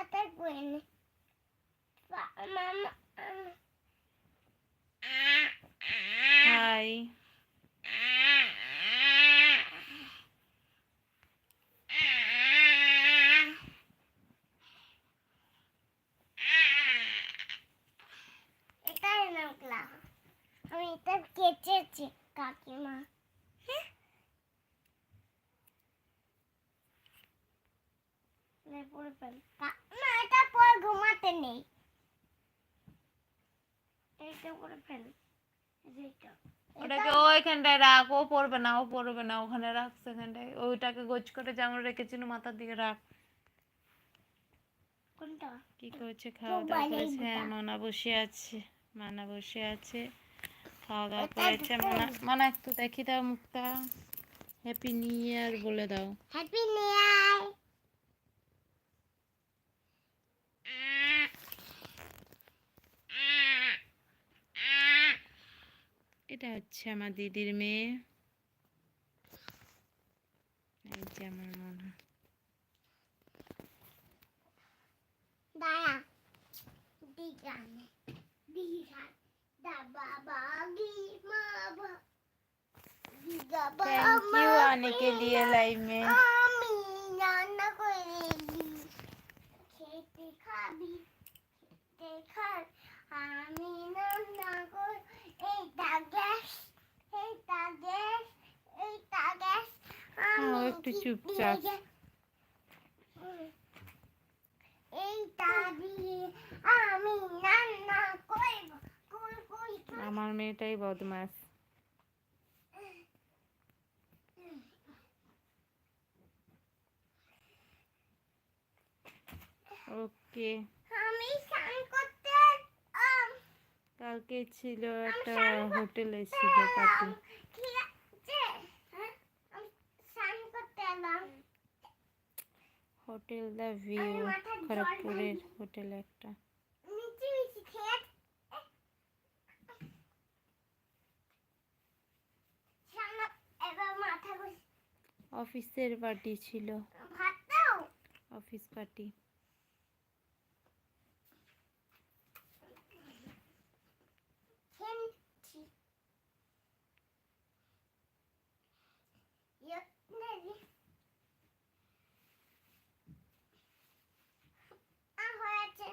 Até Gwen. Mama. Hi. এটাই নামলা আমি এটা কেচেছি কাকিমা পরে ফেল না এটা পর ঘুমাতে নেই এটা পরে ফেল এইটা ওটাকে ওইখানটায় রাখ, ও পড়বে না, ও পড়বে না, ওখানে রাখ সেখানটায়। ওইটাকে গোছ করে যেমন রেখেছিল মাথার দিকে রাখ। কোনটা কি করছে? খাওয়া দাওয়া করেছে। হ্যাঁ, মানা বসে আছে, মানা বসে আছে, খাওয়া দাওয়া করেছে। মানা মানা একটু দেখি দাও মুখটা। হ্যাপি নিউ ইয়ার বলে দাও। হ্যাপি নিউ ইয়ার এটা হচ্ছে আমার দিদির মেয়ে, এই যে আমার মনে। দাঁড়া দিগানে দিগা দা বাবা গি মা বা দিগা थैंक यू आने के लिए लाइव में। আমি রান্না করে দিই খেতে খাবি খেতে খা আমি রান্না করে এইটা গ্যাস এইটা গ্যাস এইটা গ্যাস हाँ, একটু চুপচাপ। এইটা দিয়ে আমি রান্না করব কুল কুল আমার মেয়েটাই বদমাশ। ওকে, আমি স্নান করতে কালকে ছিল একটা হোটেলে ছিল পার্টি। ঠিক আছে হ্যাঁ আমি স্নান করতে এলাম হোটেল দ্য ভিউ, খড়গপুরের হোটেল একটা। নিচে নিচে খেয়ে সামনে এবার মাথা ঘুষ অফিসের পার্টি ছিল, ভাত দাও অফিস পার্টি। খেয়েছি নেই হয়েছে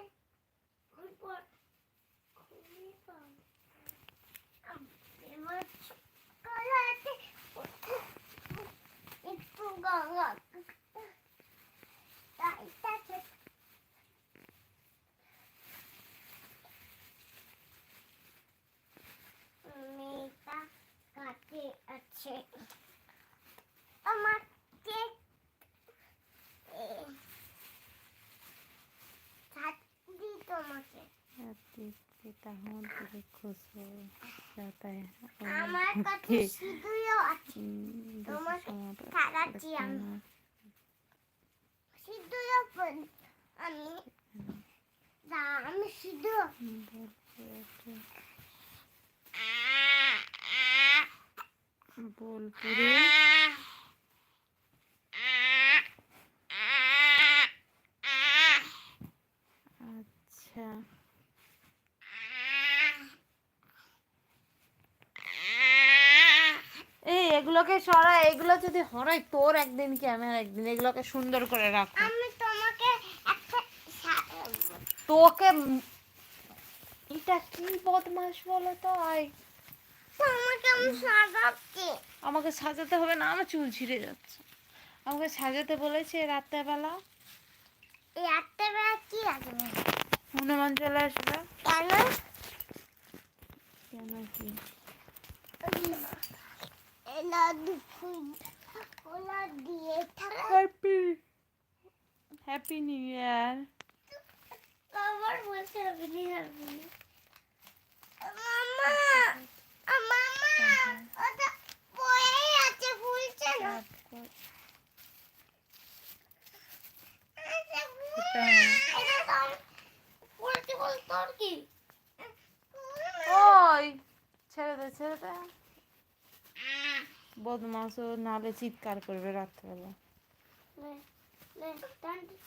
এবার কলাতে একটু গঙ্গা তাইটাকে মেয়েটা কাছে আছে আমার কেক ছাদ দি তোমাকে देता हूँ तेरे खुश हो जाता है। আমার কাছে সিঁদুরও আছে তোমাকে খাওয়াচ্ছি আমি সিঁদুরও আমি আমি সিঁদুর बोलपुरे अच्छा এই এগুলোকে সরা, এগুলো যদি হরাই তোর একদিন কি আমার একদিন। এগুলোকে সুন্দর করে রাখো। আমি তোমাকে একটা তোকে এটা কি বদমাশ বলো তো। আয় তোমাকে আমি সাজাচ্ছি আমাকে সাজাতে হবে না, আমার চুল ছিঁড়ে যাচ্ছে। আমাকে সাজাতে বলেছে রাত্রেবেলা। এই রাত্রেবেলা কি আসবে হনুমান চলে আসবে। কেন কেন কি? এলা দুপুর ওলা দিয়ে থাকে হ্যাপি হ্যাপি নিউ ইয়ার। আবার বলতে হবে নি হবে মামা মামা ওটা পড়েই আছে ভুলছে না বলতে বল তোর কি ওই ছেড়ে দে ছেড়ে দে। বদমাস ও নালে চিৎকার করবে রাত্রেবেলা।